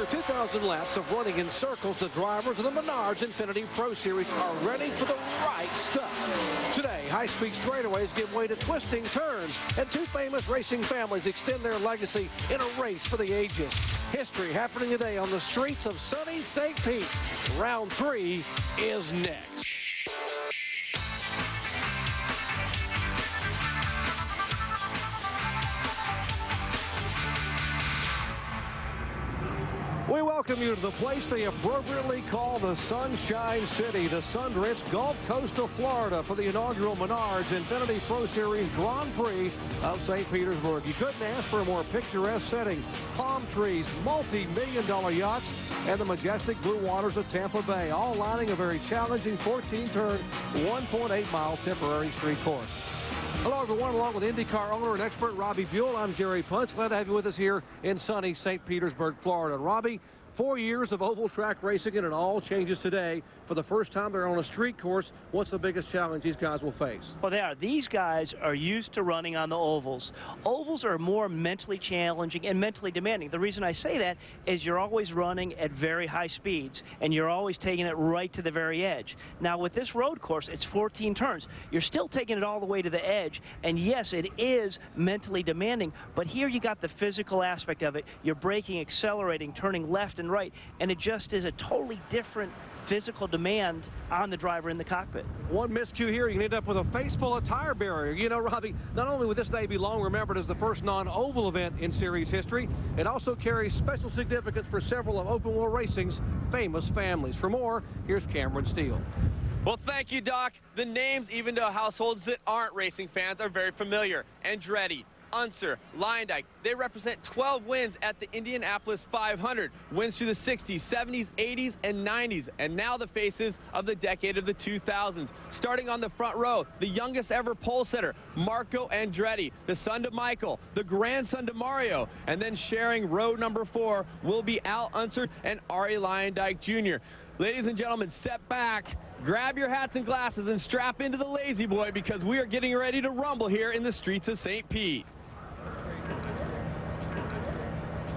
After 2,000 laps of running in circles, the drivers of the Menards Infinity Pro Series are ready for the right stuff. Today, high-speed straightaways give way to twisting turns, and two famous racing families extend their legacy in a race for the ages. History happening today on the streets of sunny St. Pete. Round 3 is next. We welcome you to the place they appropriately call the Sunshine City, the sun-drenched Gulf Coast of Florida, for the inaugural Menards Infinity Pro Series Grand Prix of St. Petersburg. You couldn't ask for a more picturesque setting. Palm trees, multi-million-dollar yachts, and the majestic blue waters of Tampa Bay, all lining a very challenging 14-turn, 1.8-mile temporary street course. Hello, everyone. Along with IndyCar owner and expert Robbie Buell, I'm Jerry Punch. Glad to have you with us here in sunny St. Petersburg, Florida. Robbie, 4 years of oval track racing, and it all changes today. For the first time, they're on a street course. What's the biggest challenge these guys will face? Well, these guys are used to running on the ovals. Ovals are more mentally challenging and mentally demanding. The reason I say that is you're always running at very high speeds, and you're always taking it right to the very edge. Now, with this road course, it's 14 turns. You're still taking it all the way to the edge, and yes, it is mentally demanding, but here you got the physical aspect of it. You're braking, accelerating, turning left and right, and it just is a totally different physical demand on the driver in the cockpit. One miscue here, you can end up with a face full of tire barrier. You know, Robbie, not only will this day be long remembered as the first non-oval event in series history, it also carries special significance for several of open wheel racing's famous families. For more, here's Cameron Steele. Well, thank you, Doc. The names, even to households that aren't racing fans, are very familiar. Andretti, Unser, Leyendijk, they represent 12 wins at the Indianapolis 500, wins through the 60s, 70s, 80s, and 90s, and now the faces of the decade of the 2000s. Starting on the front row, the youngest ever pole sitter, Marco Andretti, the son to Michael, the grandson to Mario, and then sharing row number 4 will be Al Unser and Arie Luyendyk Jr. Ladies and gentlemen, step back, grab your hats and glasses, and strap into the Lazy Boy, because we are getting ready to rumble here in the streets of St. Pete.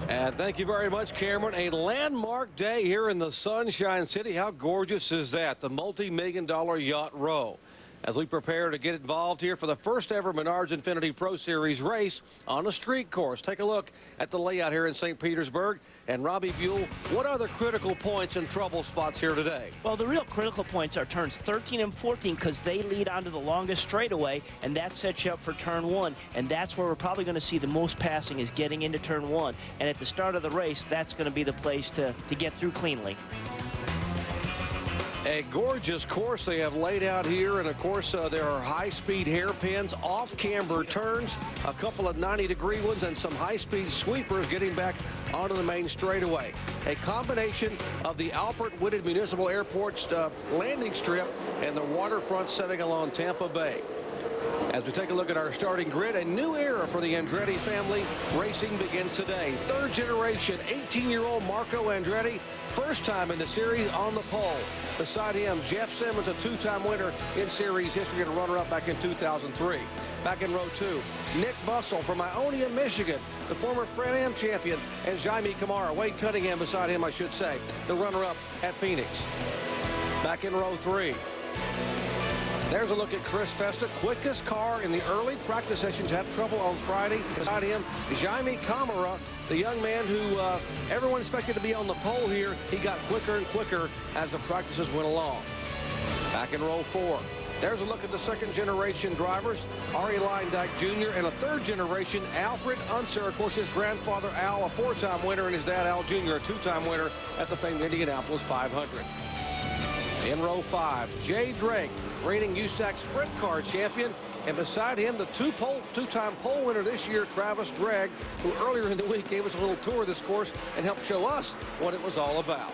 And thank you very much, Cameron. A landmark day here in the Sunshine City. How gorgeous is that? The multi-million-dollar yacht row. As we prepare to get involved here for the first ever Menards Infinity Pro Series race on a street course. Take a look at the layout here in St. Petersburg. And Robbie Buell, what are the critical points and trouble spots here today? Well, the real critical points are turns 13 and 14, because they lead onto the longest straightaway, and that sets you up for turn 1. And that's where we're probably going to see the most passing, is getting into turn 1. And at the start of the race, that's going to be the place to get through cleanly. A gorgeous course they have laid out here, and of course there are high-speed hairpins, off-camber turns, a couple of 90-degree ones, and some high-speed sweepers getting back onto the main straightaway. A combination of the Alfred-Whitted Municipal Airport's landing strip and the waterfront setting along Tampa Bay. As we take a look at our starting grid, a new era for the Andretti family racing begins today. Third generation, 18-year-old Marco Andretti, first time in the series on the pole. Beside him, Jeff Simmons, a two-time winner in series history and a runner-up back in 2003. Back in row 2, Nick Bussell from Ionia, Michigan, the former Fran-Am champion, and Jaime Camara, Wade Cunningham beside him, I should say, the runner-up at Phoenix. Back in row 3. There's a look at Chris Festa, quickest car in the early practice sessions, had trouble on Friday. Beside him, Jaime Camara, the young man who everyone expected to be on the pole here. He got quicker and quicker as the practices went along. Back in row 4. There's a look at the second-generation drivers, Arie Luyendyk Jr. and a third-generation Alfred Unser. Of course, his grandfather, Al, a 4-time winner, and his dad, Al Jr., a 2-time winner at the famed Indianapolis 500. In row 5, Jay Drake, reigning USAC Sprint Car champion, and beside him, the two-time pole winner this year, Travis Gregg, who earlier in the week gave us a little tour of this course and helped show us what it was all about.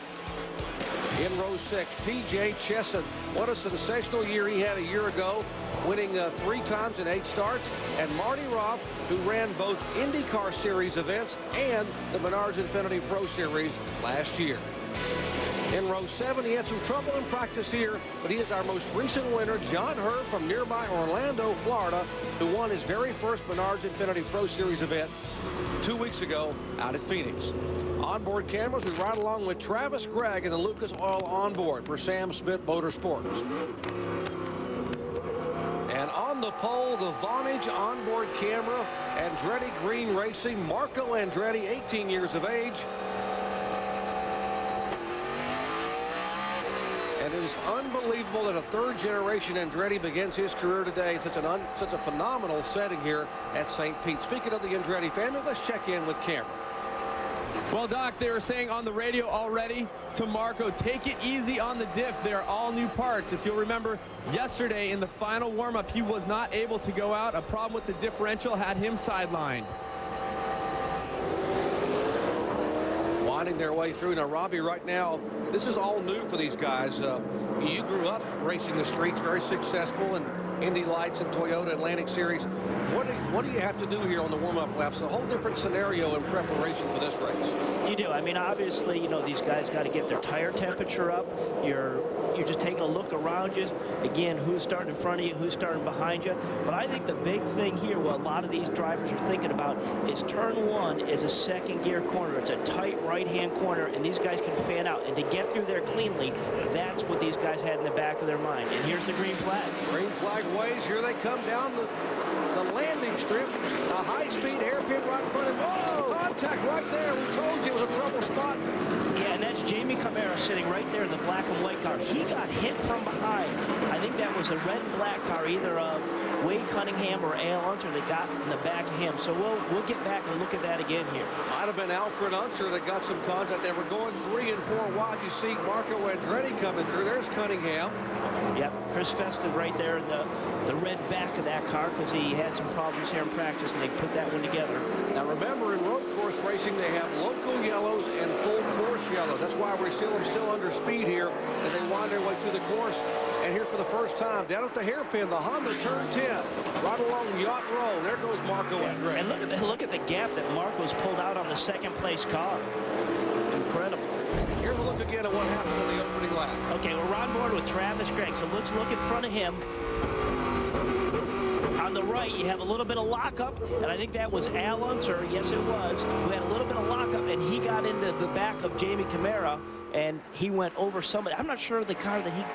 In row 6, P.J. Chesson. What a sensational year he had a year ago, winning 3 times in 8 starts. And Marty Roth, who ran both IndyCar Series events and the Menards Infinity Pro Series last year. In row 7, he had some trouble in practice here, but he is our most recent winner, John Hurd from nearby Orlando, Florida, who won his very first Menards Infinity Pro Series event 2 weeks ago out at Phoenix. Onboard cameras, we ride along with Travis Gregg and the Lucas Oil onboard for Sam Smith Motorsports. And on the pole, the Vonage onboard camera, Andretti Green Racing, Marco Andretti, 18 years of age. And it is unbelievable that a third-generation Andretti begins his career today in such a phenomenal setting here at St. Pete. Speaking of the Andretti family, let's check in with Cameron. Well, Doc, they were saying on the radio already to Marco, take it easy on the diff. They're all new parts. If you'll remember, yesterday in the final warm-up, he was not able to go out. A problem with the differential had him sidelined. Winding their way through. Now, Robbie, right now, this is all new for these guys. You grew up racing the streets, very successful in Indy Lights and Toyota Atlantic Series. What do you have to do here on the warm-up laps? A whole different scenario in preparation for this race. You do. I mean, obviously, you know, these guys got to get their tire temperature up. You're just taking a look around you. Again, who's starting in front of you, who's starting behind you. But I think the big thing here, what a lot of these drivers are thinking about, is turn 1 is a second gear corner. It's a tight right-hand corner, and these guys can fan out. And to get through there cleanly, that's what these guys had in the back of their mind. And here's the green flag. Green flag waves. Here they come down the landing strip. A high-speed hairpin right in front of him. Oh, contact right there. We told you it was a trouble spot. Yeah, and that's Jamie Camara sitting right there in the black and white car. He got hit from behind. I think that was a red and black car, either of Wade Cunningham or Al Unser that got in the back of him. So we'll get back and look at that again here. Might have been Alfred Unser that got some contact. They were going 3 and 4 wide. You see Marco Andretti coming through. There's Cunningham. Yep, Chris Festive right there in the red back of that car because he had some problems here in practice, and they put that one together. Now remember, in road course racing, they have local yellows and full course yellows. That's why we're still under speed here as they wind their way through the course. And here for the first time, down at the hairpin, the Honda turn 10, right along Yacht Row. There goes Marco Andretti. And look at the gap that Marco's pulled out on the second place car. Incredible. Here's a look again at what happened in the opening lap. Okay, we're on board with Travis Gregg, so let's look in front of him. On the right, you have a little bit of lockup, and I think that was Al Unser, yes it was, who had a little bit of lockup, and he got into the back of Jamie Camara, and he went over somebody. I'm not sure of the car that he...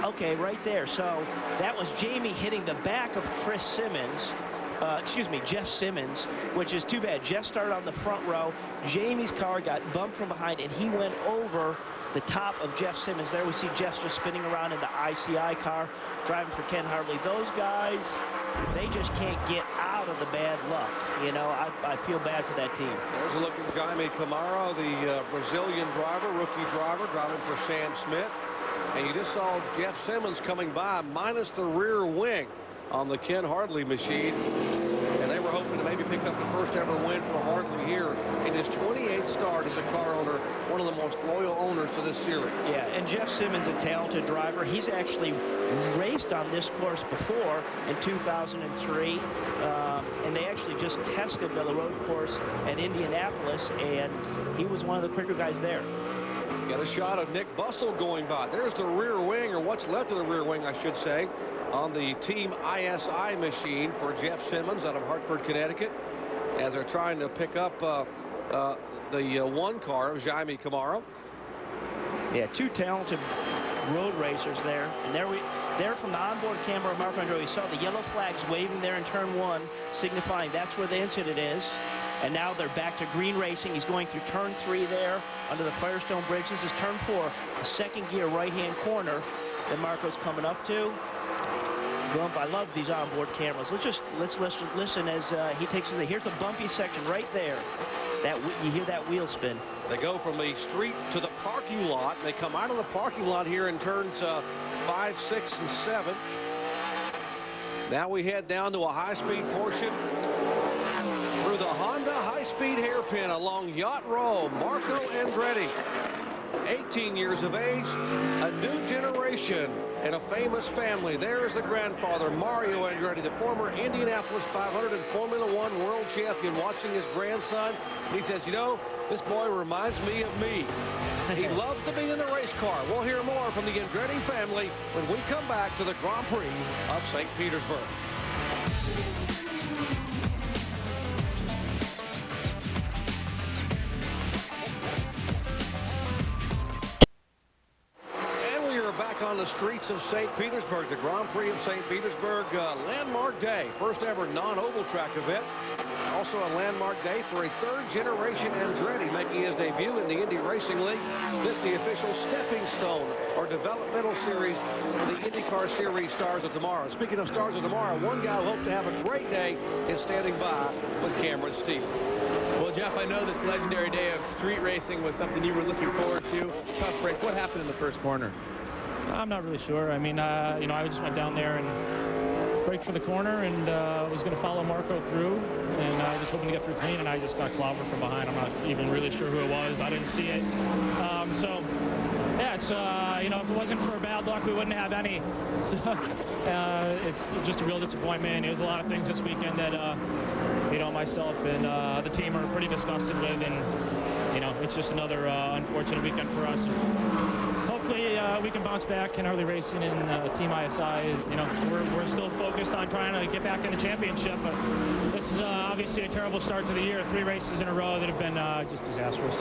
Okay, right there. So that was Jamie hitting the back of Chris Simmons. Jeff Simmons, which is too bad. Jeff started on the front row. Jamie's car got bumped from behind, and he went over the top of Jeff Simmons. There we see Jeff just spinning around in the ICI car, driving for Ken Hartley. Those guys, they just can't get out of the bad luck. You know, I feel bad for that team. There's a look at Jaime Camaro, the Brazilian driver, rookie driver, driving for Sam Smith. And you just saw Jeff Simmons coming by, minus the rear wing on the Ken Hartley machine. And they were hoping to maybe pick up the first ever win for Hartley here in his 28th start as a car owner, one of the most loyal owners to this series. Yeah, and Jeff Simmons, a talented driver. He's actually raced on this course before in 2003. And they actually just tested the road course at Indianapolis, and he was one of the quicker guys there. Got a shot of Nick Bussell going by. There's the rear wing, or what's left of the rear wing, I should say, on the Team ISI machine for Jeff Simmons out of Hartford, Connecticut, as they're trying to pick up the one car of Jaime Camaro. Yeah, two talented road racers there. And there from the onboard camera of Marco Andretti, we saw the yellow flags waving there in turn 1, signifying that's where the incident is. And now they're back to green racing. He's going through turn 3 there under the Firestone Bridge. This is turn 4, a second gear right-hand corner that Marco's coming up to. Bump. I love these onboard cameras. Let's listen as he takes it. Here's a bumpy section right there. You hear that wheel spin. They go from the street to the parking lot. They come out of the parking lot here in turns 5, 6, and 7. Now we head down to a high-speed portion through the Honda high-speed hairpin along Yacht Row. Marco Andretti 18 years of age, a new generation, and a famous family. There's the grandfather, Mario Andretti, the former Indianapolis 500 and Formula One world champion, watching his grandson. He says, you know, this boy reminds me of me. He loves to be in the race car. We'll hear more from the Andretti family when we come back to the Grand Prix of St. Petersburg. On the streets of St. Petersburg, the Grand Prix of St. Petersburg, landmark day, first ever non-oval track event. Also a landmark day for a third-generation Andretti making his debut in the Indy Racing League. This the official stepping stone or developmental series for the IndyCar Series Stars of Tomorrow. Speaking of Stars of Tomorrow, one guy who hoped to have a great day is standing by with Cameron Steele. Well, Jeff, I know this legendary day of street racing was something you were looking forward to. Tough break. What happened in the first corner? I'm not really sure. I mean, you know, I just went down there and braked for the corner and was going to follow Marco through, and I was hoping to get through clean, and I just got clobbered from behind. I'm not even really sure who it was. I didn't see it. So, yeah, it's, you know, if it wasn't for bad luck, we wouldn't have any. So, it's just a real disappointment. There's a lot of things this weekend that, you know, myself and the team are pretty disgusted with, and, you know, it's just another unfortunate weekend for us. Hopefully we can bounce back in early racing, and Team ISI is, you know, we're still focused on trying to get back in the championship, but this is obviously a terrible start to the year. 3 races in a row that have been just disastrous.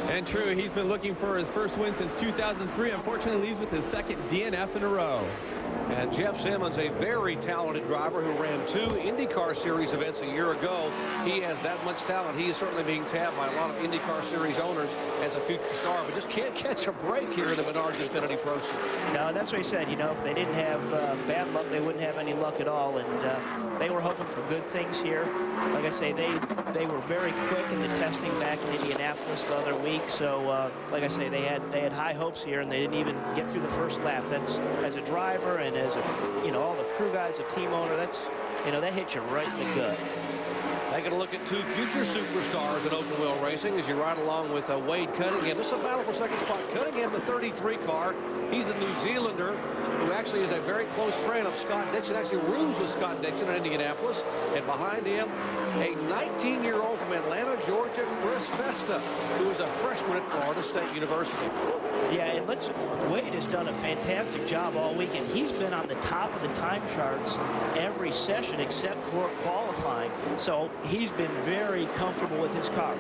And true, he's been looking for his first win since 2003. Unfortunately, leaves with his second DNF in a row. And Jeff Simmons, a very talented driver who ran 2 IndyCar Series events a year ago. He has that much talent. He is certainly being tabbed by a lot of IndyCar Series owners as a future star, but just can't catch a break here in the Menards Infiniti Pro Series. No, that's what he said. You know, if they didn't have bad luck, they wouldn't have any luck at all. And they were hoping for good things here. Like I say, they were very quick in the testing back in Indianapolis the other week. So, like I say, they had high hopes here, and they didn't even get through the first lap. That's, as a driver and as a, you know, all the crew guys, a team owner, that's, you know, that hits you right in the gut. Taking a look at 2 future superstars in open wheel racing as you ride along with Wade Cunningham. This is a battle for second spot. Cunningham, the 33 car. He's a New Zealander who actually is a very close friend of Scott Dixon, actually rooms with Scott Dixon in Indianapolis. And behind him, a 19-year-old from Atlanta, Georgia, Chris Festa, who is a freshman at Florida State University. Yeah, and Wade has done a fantastic job all weekend. He's been on the top of the time charts every session except for qualifying. So he's been very comfortable with his car.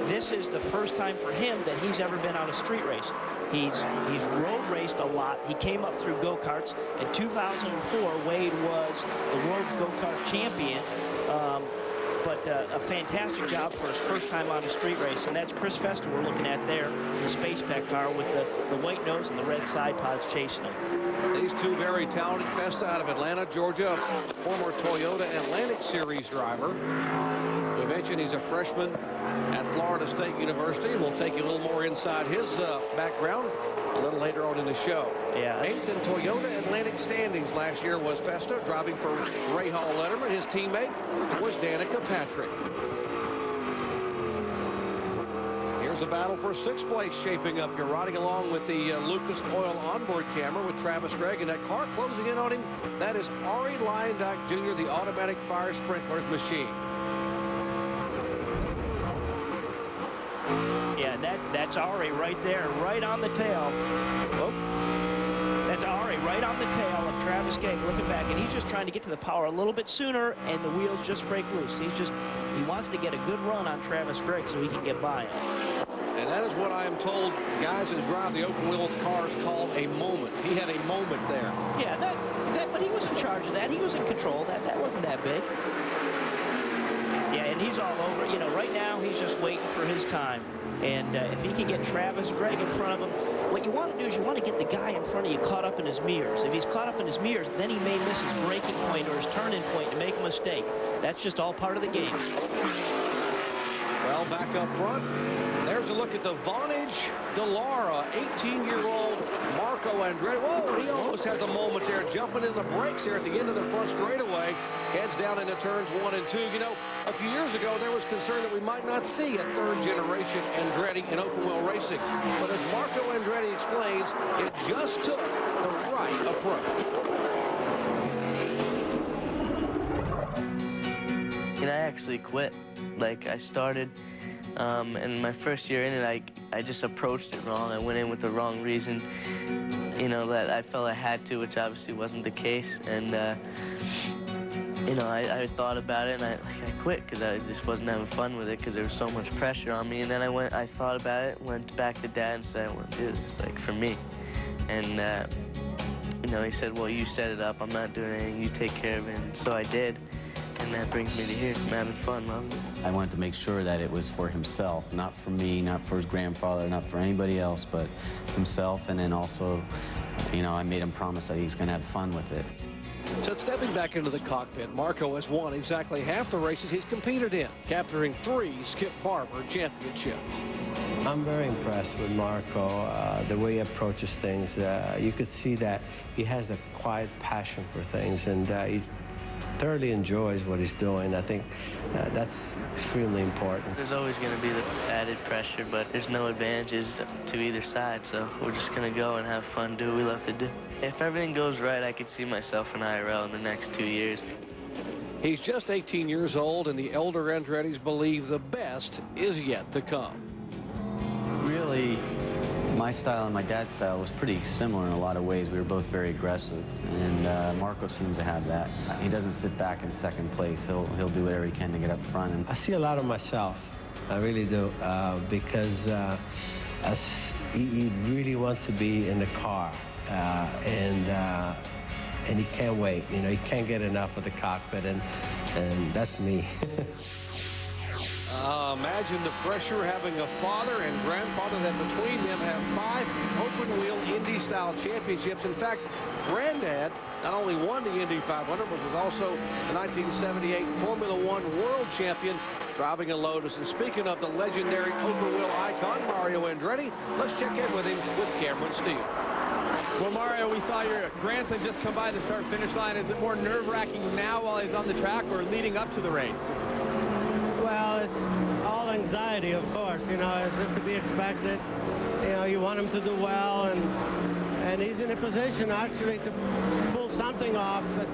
This is the first time for him that he's ever been on a street race. He's road raced a lot. He came up through go-karts. In 2004, Wade was the world go-kart champion. But a fantastic job for his first time on a street race. And that's Chris Festa we're looking at there, the Space Pet car with the white nose and the red side pods chasing him. These 2 very talented. Festa out of Atlanta, Georgia, former Toyota Atlantic Series driver. We mentioned he's a freshman at Florida State University, and we'll take you a little more inside his background a little later on in the show. Yeah. 8th in Toyota Atlantic standings last year was Festa, driving for Ray Hall Letterman. His teammate was Danica Patrick. Here's a battle for 6th place shaping up. You're riding along with the Lucas Oil onboard camera with Travis Gregg, and that car closing in on him, that is Ari Leyendijk Jr., the automatic fire sprinklers machine. Yeah, that's Ari right there, right on the tail. Oh, that's Ari right on the tail of Travis Gregg looking back, and he's just trying to get to the power a little bit sooner, and the wheels just break loose. He wants to get a good run on Travis Gregg so he can get by him. And that is what I am told guys who drive the open wheel cars call a moment. He had a moment there. Yeah, but he was in charge of that. He was in control. That wasn't that big. Yeah, and he's all over. You know, right now he's just waiting for his time. And if he can get Travis Gregg in front of him, what you want to do is you want to get the guy in front of you caught up in his mirrors. If he's caught up in his mirrors, then he may miss his braking point or his turn-in point to make a mistake. That's just all part of the game. Well, back up front, there's here's a look at the Vonage Delara, 18-year-old Marco Andretti. Whoa, he almost has a moment there, jumping in the brakes here at the end of the front straightaway. Heads down into turns 1 and 2. You know, a few years ago, there was concern that we might not see a third-generation Andretti in open-wheel racing. But as Marco Andretti explains, it just took the right approach. And I actually quit. Like, I started, and my first year in it, I just approached it wrong. I went in with the wrong reason, you know, that I felt I had to, which obviously wasn't the case. And, you know, I thought about it, and I quit because I just wasn't having fun with it because there was so much pressure on me. And then I thought about it, went back to Dad and said, I want to do this, like, for me. And, you know, he said, well, you set it up. I'm not doing anything. You take care of it. And so I did. And that brings me to here. I'm having fun, loving it. I wanted to make sure that it was for himself, not for me, not for his grandfather, not for anybody else, but himself. And then also, you know, I made him promise that he was going to have fun with it. So stepping back into the cockpit, Marco has won exactly half the races he's competed in, capturing 3 Skip Barber championships. I'm very impressed with Marco, the way he approaches things. You could see that he has a quiet passion for things, and he thoroughly enjoys what he's doing. I think that's extremely important. There's always going to be the added pressure, but there's no advantages to either side, so we're just going to go and have fun, do what we love to do. If everything goes right, I could see myself in IRL in the next 2 years. He's just 18 years old, and the elder Andrettis believe the best is yet to come. Really, my style and my dad's style was pretty similar in a lot of ways. We were both very aggressive, and Marco seems to have that. He doesn't sit back in second place. He'll do whatever he can to get up front. And I see a lot of myself. I really do, because he really wants to be in the car, and he can't wait. You know, he can't get enough of the cockpit, and that's me. Imagine the pressure having a father and grandfather that between them have 5 open-wheel Indy-style championships. In fact, Granddad not only won the Indy 500, but was also the 1978 Formula One world champion driving a Lotus. And speaking of the legendary open-wheel icon, Mario Andretti, let's check in with him with Cameron Steele. Well, Mario, we saw your grandson just come by the start-finish line. Is it more nerve-wracking now while he's on the track or leading up to the race? Well, it's all anxiety, of course. You know, it's just to be expected. You know, you want him to do well, and he's in a position actually to pull something off, but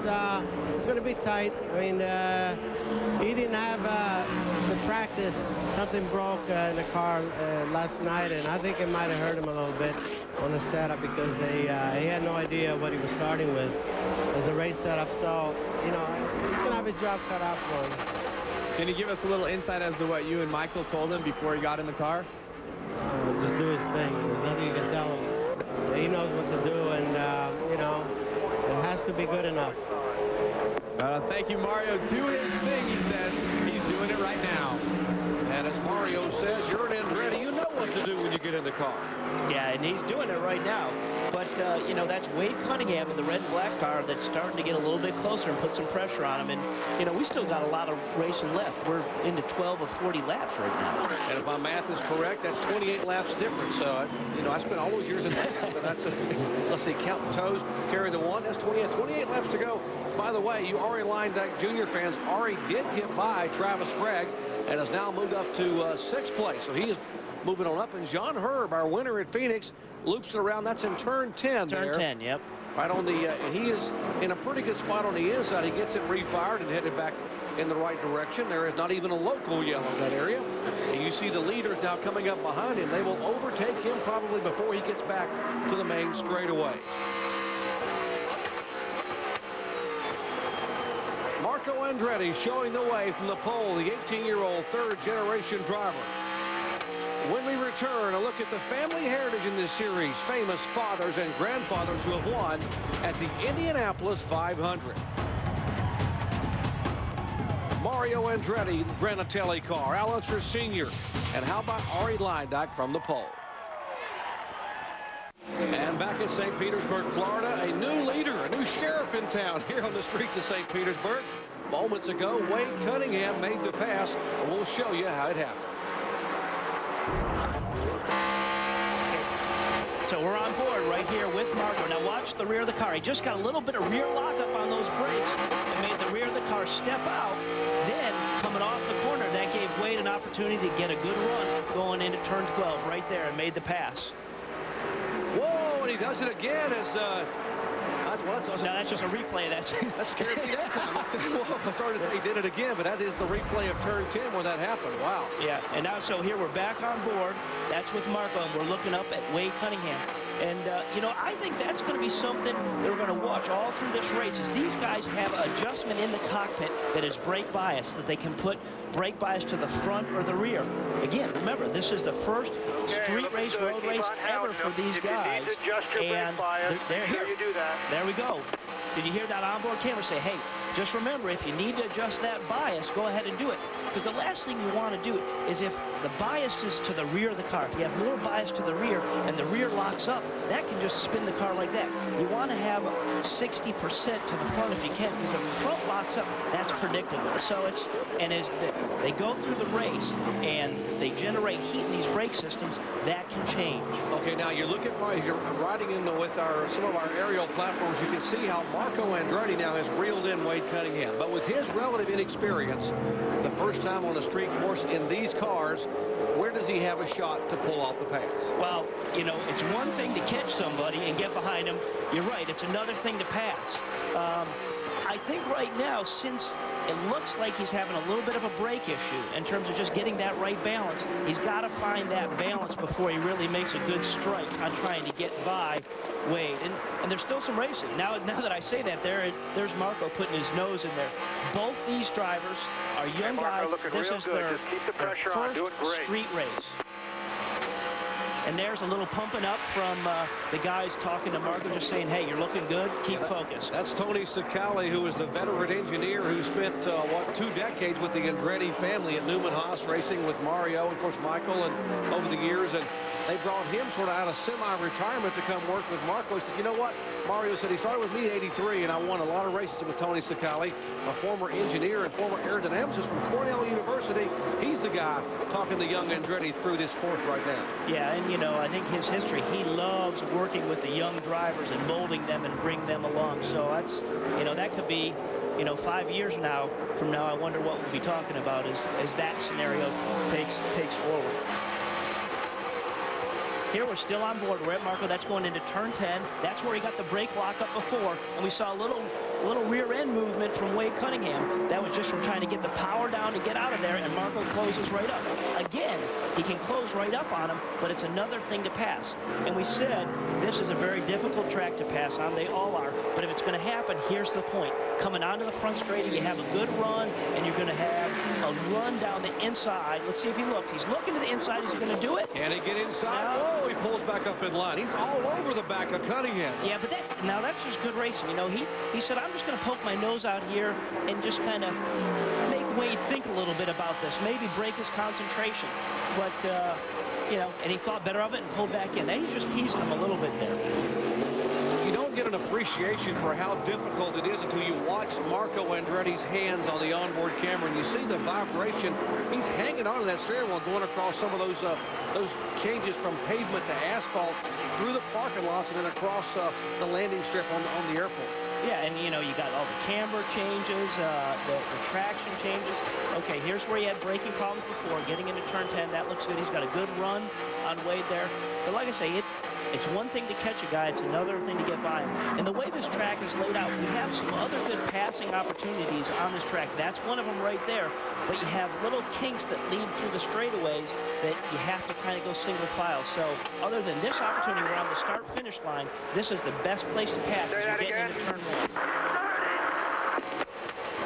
it's going to be tight. I mean, he didn't have the practice. Something broke in the car last night, and I think it might have hurt him a little bit on the setup because he had no idea what he was starting with as a race setup. So, you know, he's going to have his job cut out for him. Can you give us a little insight as to what you and Michael told him before he got in the car? Just do his thing. There's nothing you can tell him. He knows what to do, and, you know, it has to be good enough. Thank you, Mario. Do his thing, he says. He's doing it right now. And as Mario says, you're an Andretti. You know what to do when you get in the car. Yeah, and he's doing it right now. But, you know, that's Wade Cunningham in the red and black car that's starting to get a little bit closer and put some pressure on him. And, you know, we still got a lot of racing left. We're into 12 of 40 laps right now. And if my math is correct, that's 28 laps different. So, you know, I spent all those years in that. But that's let's see, count toes, carry the one. That's 28 laps to go. By the way, you Ari Leindeck Jr. fans, Ari did get by Travis Gregg and has now moved up to 6th place. So he is moving on up. And John Herb, our winner at Phoenix, loops it around. That's in turn 10 Turn there. 10, yep. Right on the, and he is in a pretty good spot on the inside. He gets it refired and headed back in the right direction. There is not even a local yellow in that area. And you see the leaders now coming up behind him. They will overtake him probably before he gets back to the main straightaways. Marco Andretti showing the way from the pole, the 18-year-old third-generation driver. When we return, a look at the family heritage in this series, famous fathers and grandfathers who have won at the Indianapolis 500. Mario Andretti, Granatelli car, Al Unser Sr., and how about Ari Leindeck from the pole? And back at St. Petersburg, Florida, a new leader, a new sheriff in town here on the streets of St. Petersburg. Moments ago, Wade Cunningham made the pass, and we'll show you how it happened. So we're on board right here with Marco. Now watch the rear of the car. He just got a little bit of rear lockup on those brakes and made the rear of the car step out. Then, coming off the corner, that gave Wade an opportunity to get a good run going into turn 12 right there and made the pass. Whoa, and he does it again as No, that's just a replay. That scared me that time. I started to say he did it again, but that is the replay of turn 10 where that happened. Wow. Yeah, and now so here we're back on board. That's with Marco, and we're looking up at Wade Cunningham. And, you know, I think that's going to be something that we're going to watch all through this race is these guys have adjustment in the cockpit that is brake bias, that they can put brake bias to the front or the rear. Again, remember, this is the first street race, road race ever for these guys. And they're here. There we go. Did you hear that onboard camera say, hey, just remember, if you need to adjust that bias, go ahead and do it. Because the last thing you want to do is if the bias is to the rear of the car, if you have more bias to the rear and the rear locks up, that can just spin the car like that. You want to have 60% to the front if you can, because if the front locks up, that's predictable. So it's, and as they go through the race and they generate heat in these brake systems, that can change. Okay, now you look at you're riding in with some of our aerial platforms, you can see how Marco Andretti now has reeled in Wade Cunningham. But with his relative inexperience, the first time on a street course in these cars, where does he have a shot to pull off the pass? Well, you know, it's one thing to catch somebody and get behind him. You're right, it's another thing to pass. I think right now, since it looks like he's having a little bit of a brake issue in terms of just getting that right balance, he's got to find that balance before he really makes a good strike on trying to get by Wade. And there's still some racing. Now that I say that, there's Marco putting his nose in there. Both these drivers are young guys. This is their first street race. And there's a little pumping up from the guys talking to Marco, just saying, hey, you're looking good, keep focused. That's Tony Cicali, who is the veteran engineer who spent, 2 decades with the Andretti family at Newman Haas, racing with Mario, of course, Michael, and over the years. And they brought him sort of out of semi-retirement to come work with Marco. He said, you know what? Mario said he started with me in '83, and I won a lot of races with Tony Cicali, a former engineer and former aerodynamicist from Cornell University. He's the guy talking to young Andretti through this course right now. Yeah, and, you know, I think his history, he loves working with the young drivers and molding them and bring them along. So that's, you know, that could be, you know, 5 years from now, I wonder what we'll be talking about as that scenario takes forward. Here we're still on board. We're at Marco. That's going into turn 10. That's where he got the brake lockup before. And we saw a little rear end movement from Wade Cunningham. That was just from trying to get the power down to get out of there, and Marco closes right up. Again, he can close right up on him, but it's another thing to pass. And we said this is a very difficult track to pass on. They all are. But if it's going to happen, here's the point. Coming onto the front straight, you have a good run, and you're going to have a run down the inside. Let's see if he looks. He's looking to the inside. Is he going to do it? Can he get inside? No. Oh, he pulls back up in line. He's all over the back of Cunningham. Yeah, but that's just good racing. You know, he said, I'm just going to poke my nose out here and just kind of make Wade think a little bit about this. Maybe break his concentration. But, you know, and he thought better of it and pulled back in. Now he's just teasing him a little bit there. You don't get an appreciation for how difficult it is until you watch Marco Andretti's hands on the onboard camera and you see the vibration. He's hanging onto that steering wheel going across some of those changes from pavement to asphalt through the parking lots and then across the landing strip on the airport. Yeah, and, you know, you got all the camber changes, the traction changes. Okay, here's where he had braking problems before. Getting into turn 10, that looks good. He's got a good run on Wade there. But like I say, it's one thing to catch a guy, it's another thing to get by him. And the way this track is laid out, we have some other good passing opportunities on this track. That's one of them right there. But you have little kinks that lead through the straightaways that you have to kind of go single file. So other than this opportunity, we're on the start-finish line. This is the best place to pass as you're getting into turn 1.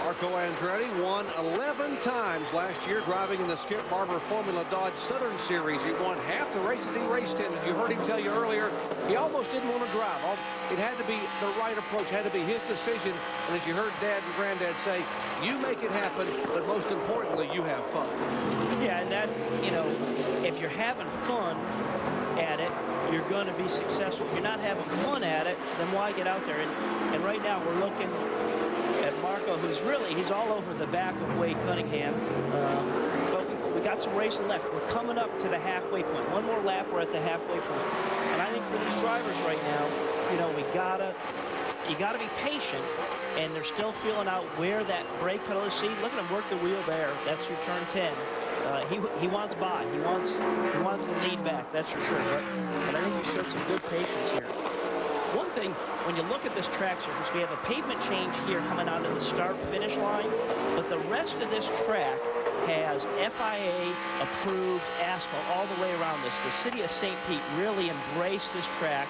Marco Andretti won 11 times last year driving in the Skip Barber Formula Dodge Southern Series. He won half the races he raced in. As you heard him tell you earlier, he almost didn't want to drive. It had to be the right approach, had to be his decision. And as you heard Dad and Granddad say, you make it happen, but most importantly, you have fun. Yeah, and that, you know, if you're having fun at it, you're going to be successful. If you're not having fun at it, then why get out there? And right now we're looking at Marco, who's all over the back of Wade Cunningham. But we got some racing left. We're coming up to the halfway point. One more lap, we're at the halfway point. And I think for these drivers right now, you know, you gotta be patient, and they're still feeling out where that brake pedal is. See, look at him work the wheel there. That's through turn 10. He wants by. He wants the lead back. That's for sure. But I think he showed some good patience here. One thing, when you look at this track surface, we have a pavement change here coming out of the start-finish line, but the rest of this track has FIA-approved asphalt all the way around this. The city of St. Pete really embraced this track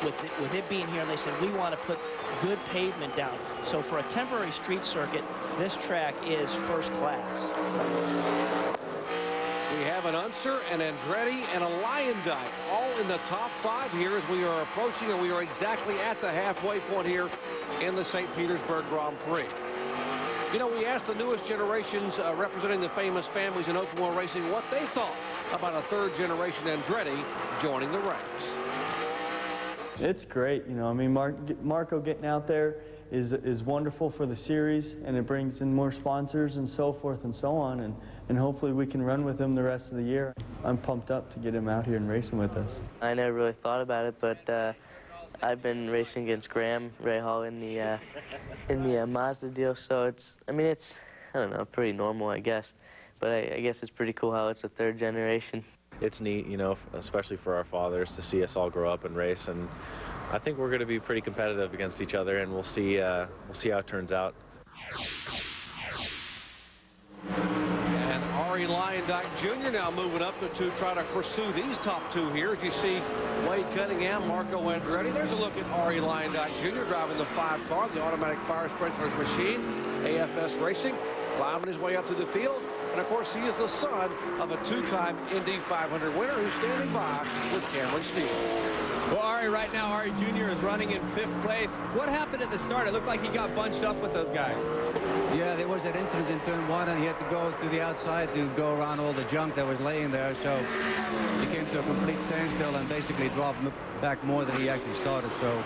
with it being here, and they said, we want to put good pavement down. So for a temporary street circuit, this track is first class. We have an Unser, an Andretti, and a Lyondike all in the top 5 here as we are approaching, and we are exactly at the halfway point here in the St. Petersburg Grand Prix. You know, we asked the newest generations representing the famous families in open wheel racing what they thought about a third-generation Andretti joining the ranks. It's great, you know. I mean, Marco getting out there is wonderful for the series, and it brings in more sponsors and so forth and so on, and hopefully we can run with him the rest of the year. I'm pumped up to get him out here and racing with us. I never really thought about it, but I've been racing against Graham Rahal in the Mazda deal, so it's, I mean, it's, I don't know, pretty normal, I guess. But I guess it's pretty cool how it's a third generation. It's neat, you know, especially for our fathers to see us all grow up and race, and I think we're going to be pretty competitive against each other, and we'll see how it turns out. And Ari Lyondike Jr. now moving up to try to pursue these top 2 here. As you see Wade Cunningham, Marco Andretti. There's a look at Ari Lyondike Jr. driving the 5 car, the automatic fire sprinklers machine, AFS Racing, climbing his way up to the field. And, of course, he is the son of a 2-time Indy 500 winner who's standing by with Cameron Steele. Well, Ari, right now, Ari Jr. is running in 5th place. What happened at the start? It looked like he got bunched up with those guys. Yeah, there was that incident in turn 1, and he had to go to the outside to go around all the junk that was laying there. So he came to a complete standstill and basically dropped back more than he actually started. So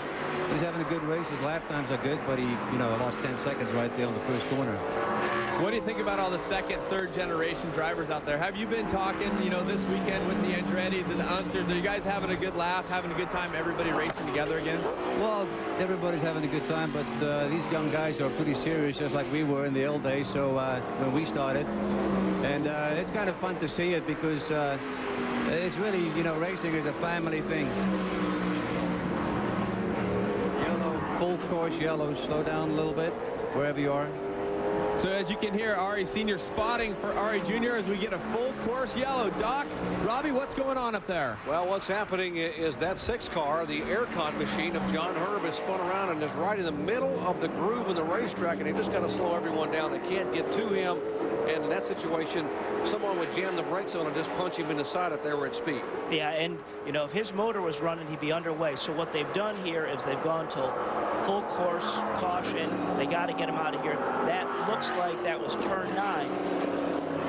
he's having a good race. His lap times are good, but he, you know, lost 10 seconds right there on the first corner. What do you think about all the second, third generation drivers out there? Have you been talking, you know, this weekend with the Andrettis and the Unsers? Are you guys having a good laugh, having a good time, everybody racing together again? Well, everybody's having a good time, but these young guys are pretty serious, just like we were in the old days, so when we started. And it's kind of fun to see it because it's really, you know, racing is a family thing. Yellow, full course yellow, slow down a little bit, wherever you are. So as you can hear, Ari Sr. spotting for Ari Jr. as we get a full course yellow. Doc, Robbie, what's going on up there? Well, what's happening is that 6 car, the aircon machine of John Herb, is spun around and is right in the middle of the groove in the racetrack, and he just got to slow everyone down. They can't get to him, and in that situation, someone would jam the brakes on and just punch him in the side if they were at speed. Yeah, and, you know, if his motor was running, he'd be underway. So what they've done here is they've gone to full course caution. They got to get him out of here. That looks like that was turn 9.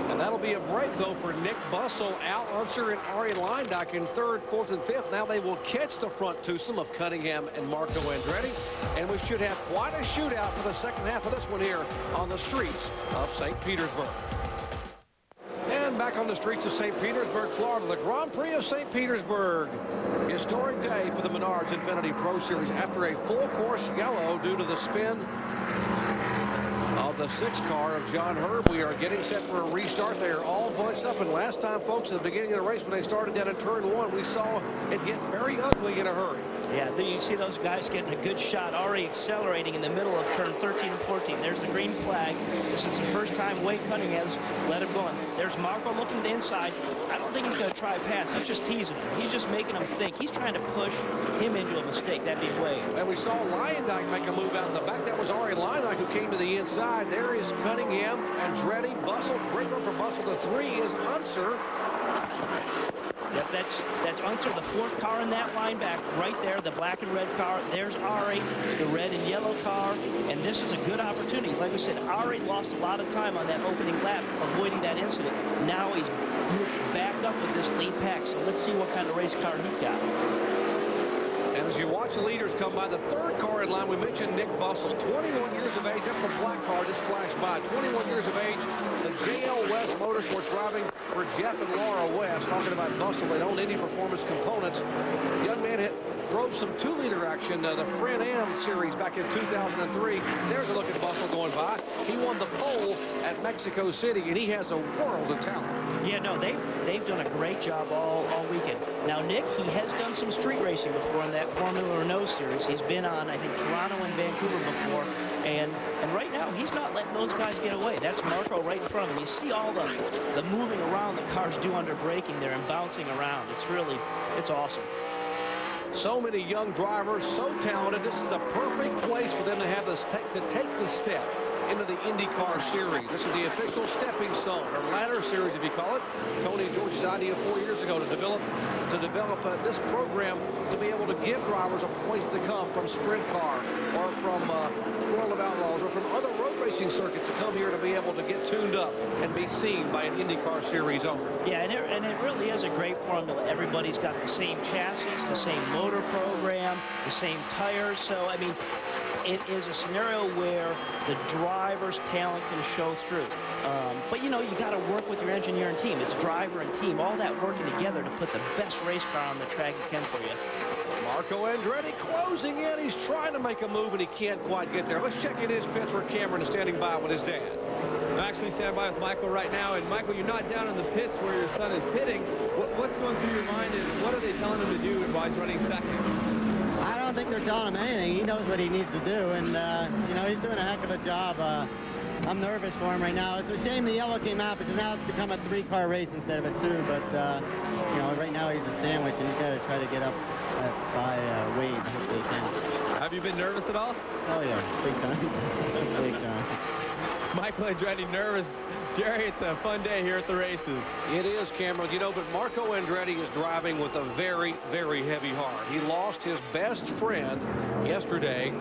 And that'll be a break, though, for Nick Bussell, Al Unser, and Ari Lyondike in 3rd, 4th, and 5th. Now they will catch the front twosome of Cunningham and Marco Andretti. And we should have quite a shootout for the second half of this one here on the streets of St. Petersburg. And back on the streets of St. Petersburg, Florida, the Grand Prix of St. Petersburg. Historic day for the Menards Infiniti Pro Series after a full course yellow due to the spin of the 6 car of John Herb. We are getting set for a restart. They are all bunched up, and last time, folks, at the beginning of the race when they started down in turn 1, we saw it get very ugly in a hurry. Yeah, you see those guys getting a good shot. Ari accelerating in the middle of turn 13 and 14. There's the green flag. This is the first time Wade Cunningham's let him go in. There's Marco looking to the inside. I don't think he's going to try a pass. He's just teasing him. He's just making him think. He's trying to push him into a mistake. That'd be Wade. And we saw Lyondike make a move out in the back. That was Ari Lyondike who came to the inside. There is Cunningham, Andretti, Bussell. Great run for Bussell. The 3 is Unser. Yep, that's Unser, the 4th car in that line back right there, the black and red car. There's Ari, the red and yellow car, and this is a good opportunity. Like I said, Ari lost a lot of time on that opening lap avoiding that incident. Now he's back up with this lead pack, so let's see what kind of race car he got. And as you watch the leaders come by, the third car in line, we mentioned Nick Bussell, 21 years of age. That's the black car just flashed by. 21 years of age. The JL West Motorsports driving for Jeff and Laura West. Talking about Bussell, they own Indy Performance Components. The young man drove some 2-liter action, the Fran-Am series back in 2003. There's a look at Bussell going by. He won the pole at Mexico City, and he has a world of talent. Yeah, no, they've done a great job all weekend. Now, Nick, he has done some street racing before in that Formula Renault series. He's been on, I think, Toronto and Vancouver before, and right now he's not letting those guys get away. That's Marco right in front of him. You see all the moving around the cars do under braking there and bouncing around. It's awesome. So many young drivers, so talented. This is a perfect place for them to have to take the step into the IndyCar series. This is the official stepping stone, or ladder series, if you call it. Tony George's idea 4 years ago to develop this program to be able to give drivers a place to come from sprint car or from the World of Outlaws or from other road racing circuits to come here to be able to get tuned up and be seen by an IndyCar series owner. Yeah, and it really is a great formula. Everybody's got the same chassis, the same motor program, the same tires. So, I mean, it is a scenario where the driver's talent can show through. But, you know, you got to work with your engineering team. It's driver and team, all that working together to put the best race car on the track it can for you. Marco Andretti closing in. He's trying to make a move, and he can't quite get there. Let's check in his pits where Cameron is standing by with his dad. I'm actually standing by with Michael right now. And, Michael, you're not down in the pits where your son is pitting. What's going through your mind, and what are they telling him to do while he's running second? I don't think they're telling him anything. He knows what he needs to do, and, you know, he's doing a heck of a job. I'm nervous for him right now. It's a shame the yellow came out because now it's become a 3-car race instead of a 2, but, you know, right now he's a sandwich, and he's got to try to get up by Wade. Hopefully he can. Have you been nervous at all? Oh, yeah, big time. Big time. Michael Andretti nervous. Jerry, it's a fun day here at the races. It is, Cameron. You know, but Marco Andretti is driving with a very, very heavy heart. He lost his best friend yesterday.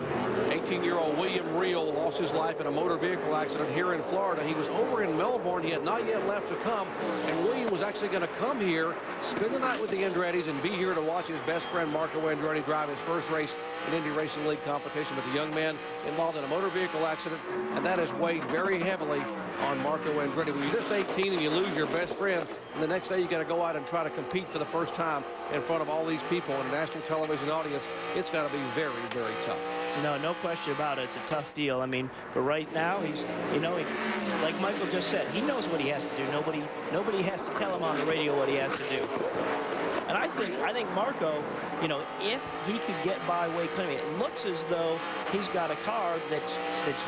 18-year-old William Reel lost his life in a motor vehicle accident here in Florida. He was over in Melbourne. He had not yet left to come, and William was actually going to come here, spend the night with the Andrettis, and be here to watch his best friend Marco Andretti drive his first race in Indy Racing League competition. But the young man involved in a motor vehicle accident, and that has weighed very heavily on Marco Andretti. When you're just 18 and you lose your best friend, and the next day you got to go out and try to compete for the first time in front of all these people in a national television audience, it's got to be very, very tough. No question about it. It's a tough deal. I mean, but right now he's, you know, like Michael just said, he knows what he has to do. Nobody has to tell him on the radio what he has to do. And I think Marco, you know, if he could get by Wade Cunningham, it looks as though he's got a car that's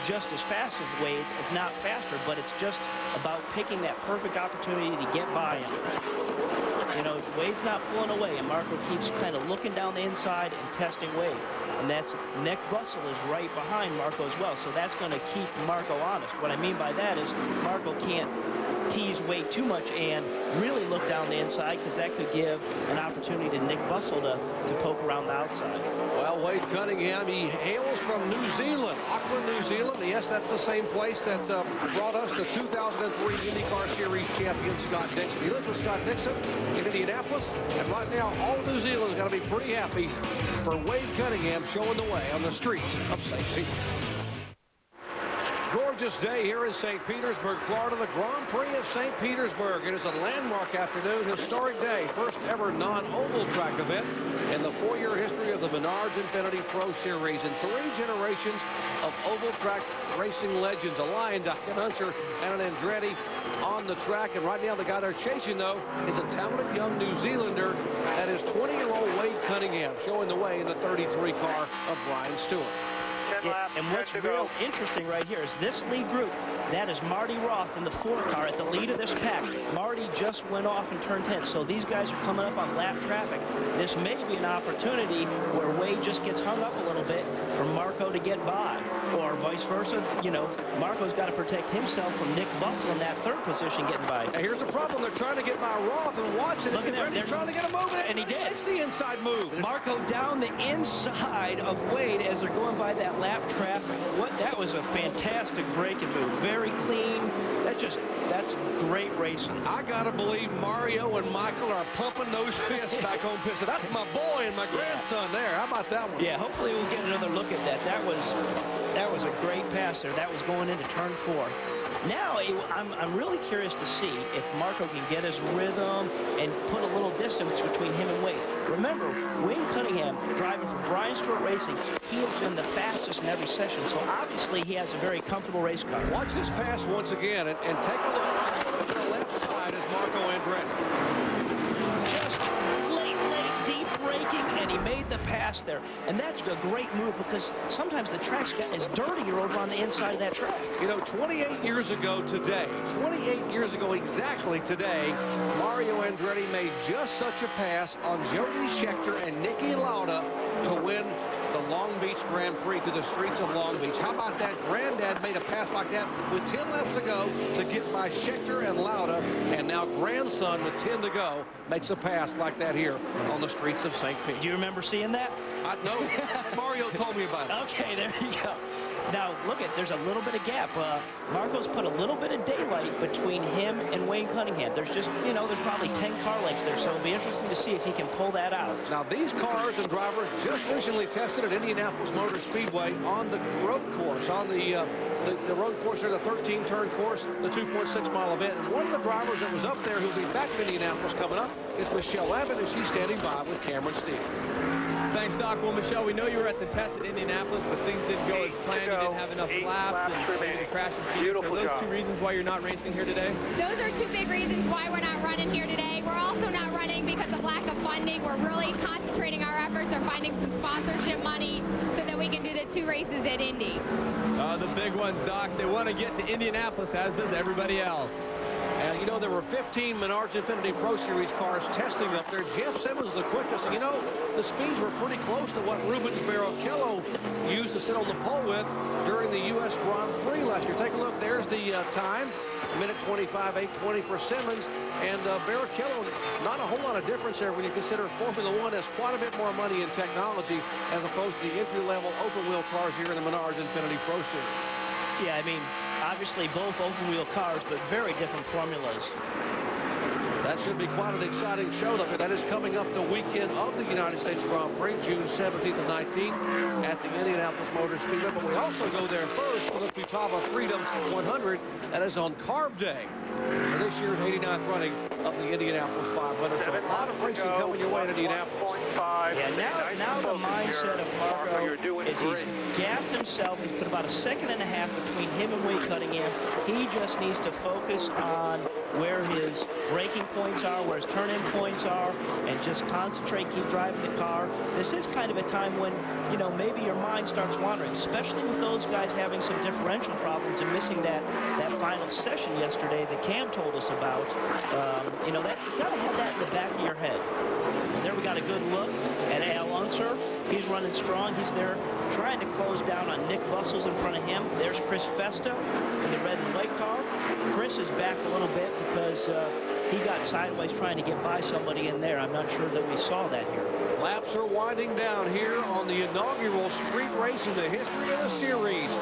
just as fast as Wade's, if not faster, but it's just about picking that perfect opportunity to get by him. You know, Wade's not pulling away, and Marco keeps kind of looking down the inside and testing Wade. And that's Nick Bussell is right behind Marco as well, so that's going to keep Marco honest. What I mean by that is Marco can't tease Wade too much and really look down the inside, because that could give an opportunity to Nick Bussell to poke around the outside. Well, Wade Cunningham, he hails from New Zealand, Auckland, New Zealand. Yes, that's the same place that brought us the 2003 IndyCar Series champion Scott Dixon. He lives with Scott Dixon in Indianapolis, and right now all of New Zealand's got to be pretty happy for Wade Cunningham showing the way on the streets of St. Petersburg. Gorgeous day here in St. Petersburg, Florida, the Grand Prix of St. Petersburg. It is a landmark afternoon, historic day, first ever non-oval track event in the 4-year history of the Menards Infiniti Pro Series, and 3 generations of oval track racing legends, a Lyndoch, an Unser, and an Andretti on the track. And right now the guy they're chasing, though, is a talented young New Zealander. That is 20-year-old Wade Cunningham, showing the way in the 33 car of Brian Stewart. Yeah, and what's real interesting right here is this lead group. That is Marty Roth in the 4 car at the lead of this pack. Marty just went off in turn 10, so these guys are coming up on lap traffic. This may be an opportunity where Wade just gets hung up a little bit for Marco to get by. or vice versa. You know, Marco's got to protect himself from Nick Bussell in that third position getting by. And here's the problem. They're trying to get by Roth and Watson. Look at that. They're trying to get him moving. And he did. It's the inside move. Marco down the inside of Wade as they're going by that lap traffic. That was a fantastic braking move. Very clean. That's great racing. I gotta believe Mario and Michael are pumping those fists back on pit. So that's my boy and my grandson there. How about that one? Yeah, hopefully we'll get another look at that. That was a great pass there. That was going into turn 4. Now, I'm really curious to see if Marco can get his rhythm and put a little distance between him and Wade. Remember, Wayne Cunningham, driving for Brian Stewart Racing, he has been the fastest in every session, so obviously he has a very comfortable race car. Watch this pass once again, and take a look. To the left side is Marco Andretti. Just late, deep braking, and he made the pass there. And that's a great move because sometimes the track's is dirtier over on the inside of that track. You know, 28 years ago today, 28 years ago exactly today, Mario Andretti made just such a pass on Jody Scheckter and Niki Lauda to win the Long Beach Grand Prix to the streets of Long Beach. How about that? Granddad made a pass like that with 10 laps to go to get by Scheckter and Lauda, and now grandson with 10 to go makes a pass like that here on the streets of St. Pete. Do you remember seeing that? No, Mario told me about it. Okay, there you go. Now, look there's a little bit of gap. Marco's put a little bit of daylight between him and Wayne Cunningham. There's just, you know, there's probably 10 car lengths there, so it'll be interesting to see if he can pull that out. Now, these cars and drivers just recently tested at Indianapolis Motor Speedway on the road course, on the road course there, the 13-turn course, the 2.6-mile event. And one of the drivers that was up there who'll be back in Indianapolis coming up is Michelle Abbott, and she's standing by with Cameron Steele. Thanks, Doc. Well, Michelle, we know you were at the test at Indianapolis, but things didn't go as planned. You didn't have enough laps and maybe the crash in Phoenix. Are those 2 reasons why you're not racing here today? Those are 2 big reasons why we're not running here today. We're also not running because of lack of funding. We're really concentrating our efforts on finding some sponsorship money so that we can do the 2 races at Indy. The big ones, Doc. They want to get to Indianapolis, as does everybody else. And, you know, there were 15 Menards Infinity Pro Series cars testing up there. Jeff Simmons the quickest. And, you know, the speeds were pretty close to what Rubens Barrichello used to sit on the pole with during the U.S. Grand Prix last year. Take a look. There's the time. 1:25.820 for Simmons. And Barrichello, not a whole lot of difference there when you consider Formula One has quite a bit more money in technology as opposed to the entry-level open-wheel cars here in the Menards Infinity Pro Series. Yeah, I mean, obviously both open-wheel cars, but very different formulas. That should be quite an exciting show. That is coming up the weekend of the United States Grand Prix, June 17th and 19th at the Indianapolis Motor Speedway. But we also go there first for the Futaba Freedom 100. That is on Carb Day for this year's 89th running of the Indianapolis 500. So a lot of racing coming your way to Indianapolis. Yeah, now the mindset of Marco is he's gapped himself. He put about 1.5 seconds between him and Wayne Cunningham. He just needs to focus on where his braking points are, where his turn-in points are, and just concentrate, keep driving the car. This is kind of a time when, you know, maybe your mind starts wandering, especially with those guys having some differential problems and missing that final session yesterday that Cam told us about. You know, that you got to have that in the back of your head. There we got a good look at Al Unser. He's running strong. He's there trying to close down on Nick Bussell's in front of him. There's Chris Festa in the red and white car. Chris is back a little bit because he got sideways trying to get by somebody in there. I'm not sure that we saw that here. Laps are winding down here on the inaugural street race in the history of the series.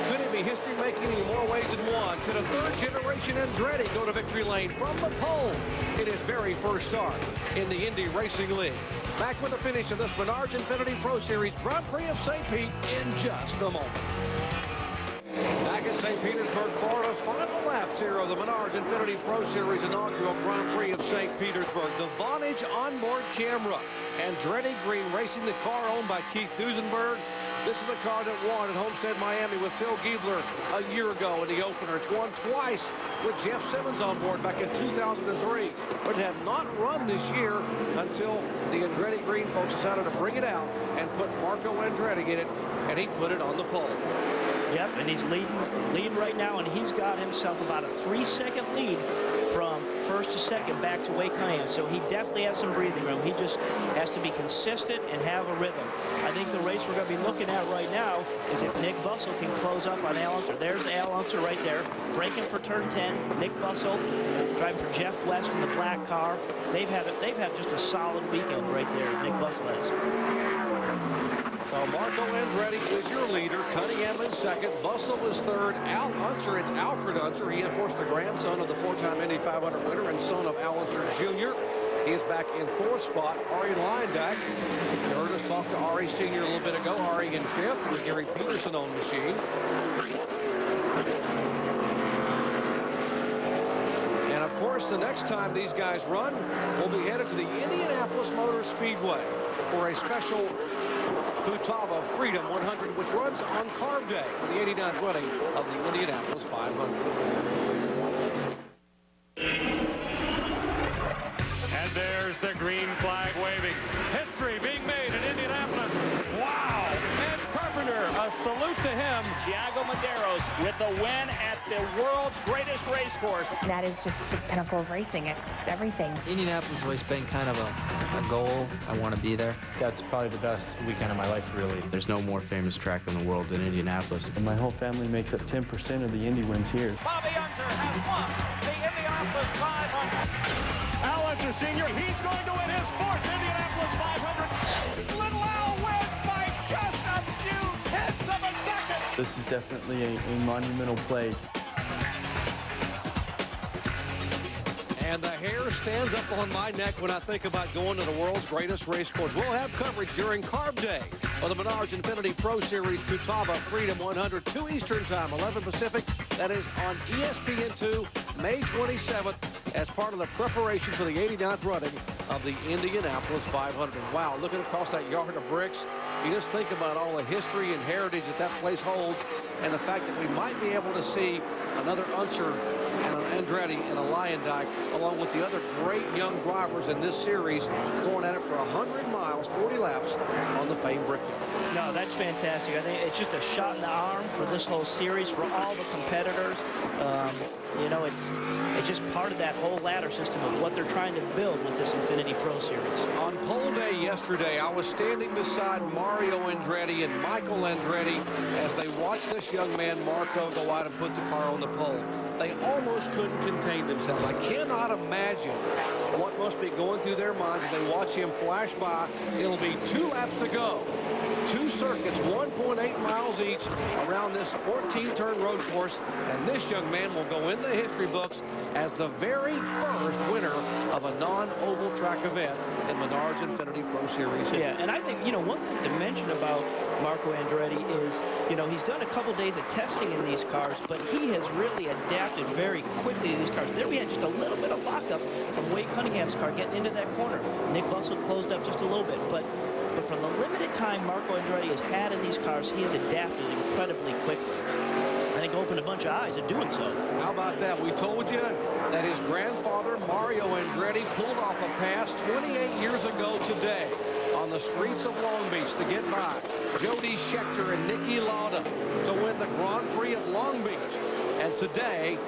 Could it be history-making in more ways than one? Could a third-generation Andretti go to victory lane from the pole in his very first start in the Indy Racing League? Back with the finish of this Menards Infinity Pro Series Grand Prix of St. Pete in just a moment. Back at St. Petersburg, Florida, final laps here of the Menards Infinity Pro Series inaugural Grand Prix of St. Petersburg. The Vonage onboard camera. Andretti Green racing the car owned by Keith Duesenberg. This is the car that won at Homestead, Miami with Phil Giebler a year ago in the opener. It's won twice with Jeff Simmons on board back in 2003. But it had not run this year until the Andretti Green folks decided to bring it out and put Marco Andretti in it, and he put it on the pole. Yep, and he's leading right now, and he's got himself about a 3-second lead from first to second back to Wade Cunningham. So he definitely has some breathing room. He just has to be consistent and have a rhythm. I think the race we're going to be looking at right now is if Nick Bussell can close up on Al Unser. There's Al Unser right there, braking for turn 10. Nick Bussell driving for Jeff West in the black car. They've had just a solid weekend right there. Nick Bussell has. So Marco Andretti is your leader. Cunningham in second. Bussell is third. Al Unser, it's Alfred Unser. He, of course, the grandson of the four-time Indy 500 winner and son of Al Unser Jr. He is back in fourth spot. Ari Leindeck. You heard us talk to Ari Sr. a little bit ago. Ari in fifth with Gary Peterson on the machine. And, of course, the next time these guys run, we'll be headed to the Indianapolis Motor Speedway for a special Futaba Freedom 100, which runs on Carb Day for the 89th running of the Indianapolis 500. And there's the green flag waving. History being made in Indianapolis. Wow! And Carpenter, a salute to him. Thiago Medeiros with the win at the world's greatest race course. That is just the pinnacle of racing. It's everything. Indianapolis has always been kind of a goal. I want to be there. That's probably the best weekend of my life, really. There's no more famous track in the world than Indianapolis. And my whole family makes up 10% of the Indy wins here. Bobby Unser has won the Indianapolis 500. Al Unser Sr., he's going to win his fourth Indianapolis 500. Little Al wins by just a few tenths of a second. This is definitely a monumental place. And the hair stands up on my neck when I think about going to the world's greatest race course. We'll have coverage during Carb Day of the Menards Infiniti Pro Series Futaba Freedom 100, 2 Eastern Time, 11 Pacific. That is on ESPN2, May 27th, as part of the preparation for the 89th running of the Indianapolis 500. Wow, looking across that yard of bricks, you just think about all the history and heritage that place holds, and the fact that we might be able to see another Unser and an Andretti and a Leindeck, along with the other great young drivers in this series, going at it for 100 miles, 40 laps on the famed Brickyard. No, that's fantastic. I think it's just a shot in the arm for this whole series, for all the competitors. You know, it's just part of that whole ladder system of what they're trying to build with this Infiniti Pro Series. On pole day yesterday, I was standing beside Mario Andretti and Michael Andretti as they watched this young man, Marco, go out and put the car on the pole. They almost couldn't contain themselves. I cannot imagine what must be going through their minds as they watch him flash by. It'll be 2 laps to go. 2 circuits, 1.8 miles each around this 14-turn road course, and this young man will go in the history books as the very first winner of a non-oval track event in Menards Infiniti Pro Series history. Yeah, and I think, you know, one thing to mention about Marco Andretti is, you know, he's done a couple days of testing in these cars, but he has really adapted very quickly to these cars. There we had just a little bit of lockup from Wade Cunningham's car getting into that corner. Nick Bussell closed up just a little bit, but from the limited time Marco Andretti has had in these cars, he's adapted incredibly quickly. I think opened a bunch of eyes in doing so. How about that? We told you that his grandfather, Mario Andretti, pulled off a pass 28 years ago today on the streets of Long Beach to get by Jody Scheckter and Niki Lauda to win the Grand Prix of Long Beach. And today,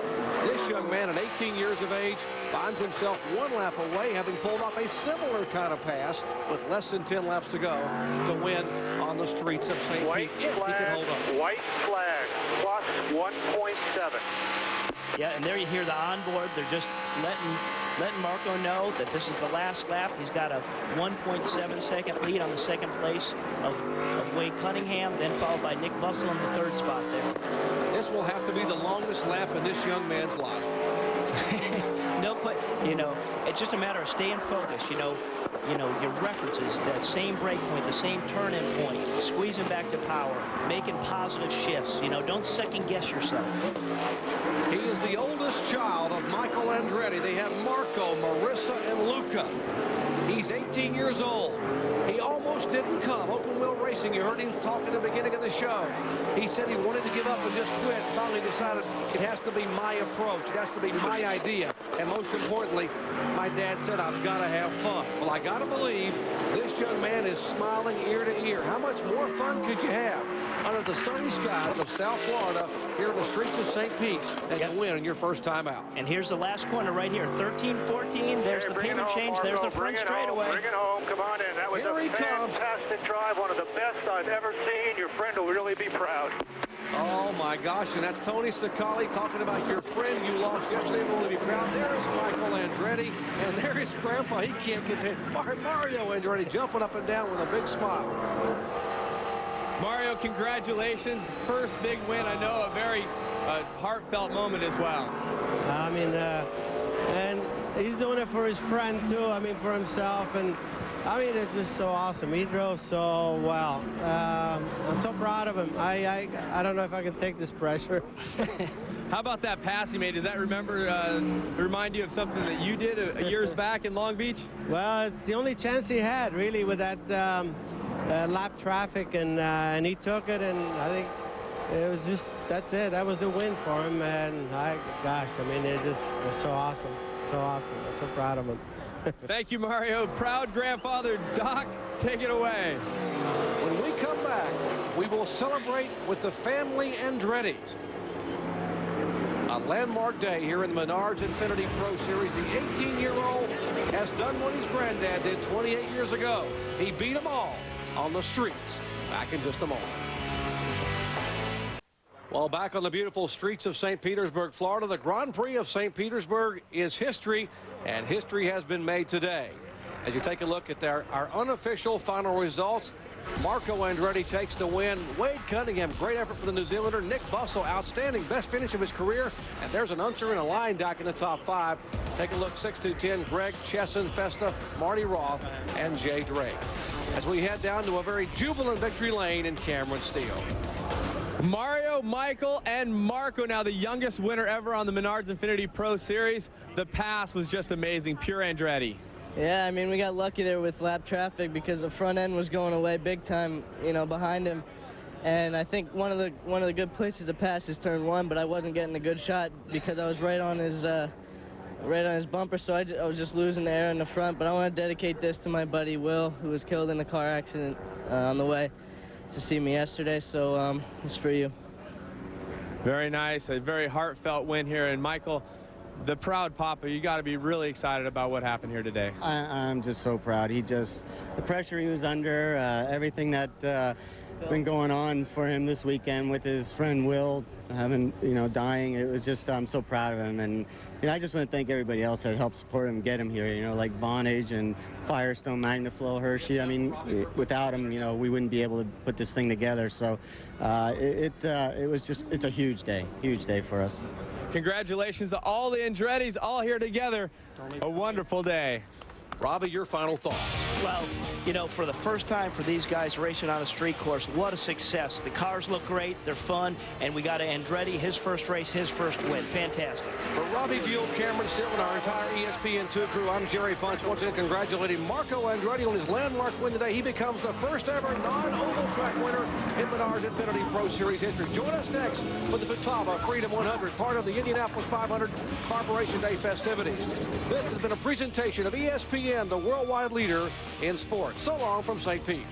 this young man at 18 years of age finds himself 1 lap away, having pulled off a similar kind of pass with less than 10 laps to go to win on the streets of St. Pete, if he can hold up. White flag, plus 1.7. Yeah, and there you hear the onboard. They're just letting Marco know that this is the last lap. He's got a 1.7-second lead on the second place of Wade Cunningham, then followed by Nick Bussell in the 3rd spot there. This will have to be the longest lap in this young man's life. No question. You know, it's just a matter of staying focused. You know, your references, that same brake point, the same turn-in point, squeezing back to power, making positive shifts. You know, don't second-guess yourself. He is the oldest child of Michael Andretti. They have Marco, Marissa, and Luca. He's 18 years old. He almost didn't come. Open wheel racing, you heard him talk at the beginning of the show. He said he wanted to give up and just quit. Finally decided it has to be my approach. It has to be my idea. And most importantly, my dad said, I've got to have fun. Well, I got to believe this young man is smiling ear to ear. How much more fun could you have under the sunny skies of South Florida here in the streets of St. Pete and can win on your first time out. And here's the last corner right here, 13-14. There's the payment change. There's the front straightaway. Bring it home. Come on in. That was a fantastic drive, one of the best I've ever seen. Your friend will really be proud. Oh, my gosh, and that's Tony Sicali talking about your friend you lost yesterday. Will really be proud. There is Michael Andretti, and there is Grandpa. He can't get there. Mario Andretti jumping up and down with a big smile. Mario, congratulations. First big win. I know a very heartfelt moment as well. I mean, and he's doing it for his friend, too. I mean, for himself. And I mean, it's just so awesome. He drove so well. I'm so proud of him. I don't know if I can take this pressure. How about that pass he made? Does that remind you of something that you did years back in Long Beach? Well, it's the only chance he had, really, with that lap traffic, and he took it, and I think it was just, that's it. That was the win for him, and gosh, I mean, it was so awesome. So awesome. I'm so proud of him. Thank you, Mario. Proud grandfather. Doc, take it away. When we come back, we will celebrate with the family Andretti's. A landmark day here in the Menards Infiniti Pro Series. The 18-year-old has done what his granddad did 28 years ago. He beat them all on the streets. Back in just a moment. Well, back on the beautiful streets of St. Petersburg, Florida, the Grand Prix of St. Petersburg is history, and history has been made today. As you take a look at our unofficial final results, Marco Andretti takes the win. Wade Cunningham, great effort for the New Zealander. Nick Bussell, outstanding, best finish of his career. And there's an Unser and a line dock in the top 5. Take a look, 6-10, Greg Chesson, Festa, Marty Roth, and Jay Drake. As we head down to a very jubilant victory lane in Cameron Steele. Mario, Michael, and Marco, now the youngest winner ever on the Menards Infiniti Pro Series. The pass was just amazing, pure Andretti. Yeah, I mean, we got lucky there with lap traffic because the front end was going away big time, you know, behind him. And I think one of the good places to pass is turn 1, but I wasn't getting a good shot because I was right on his bumper, so I was just losing the air in the front. But I want to dedicate this to my buddy Will, who was killed in a car accident on the way to see me yesterday, so it's for you. Very nice, a very heartfelt win here. And Michael, the proud papa, you got to be really excited about what happened here today. I'm just so proud. The pressure he was under, everything that been going on for him this weekend with his friend Will dying. It was just, I'm so proud of him. And I just want to thank everybody else that helped support him, get him here, like Vonage and Firestone, Magnaflow, Hershey. I mean, without him, we wouldn't be able to put this thing together. So it was just, it's a huge day for us. Congratulations to all the Andrettis all here together. A wonderful day. Robbie, your final thoughts. Well, for the first time for these guys racing on a street course, what a success. The cars look great, they're fun, and we got Andretti, his first race, his first win. Fantastic. For Robbie Buell, Cameron Steele, and our entire ESPN2 crew, I'm Jerry Bunch. Once again, congratulating Marco Andretti on his landmark win today. He becomes the first ever non-oval track winner in Menards Infiniti Pro Series history. Join us next for the Futaba Freedom 100, part of the Indianapolis 500 Corporation Day festivities. This has been a presentation of ESPN, the worldwide leader in sports. So long from St. Pete.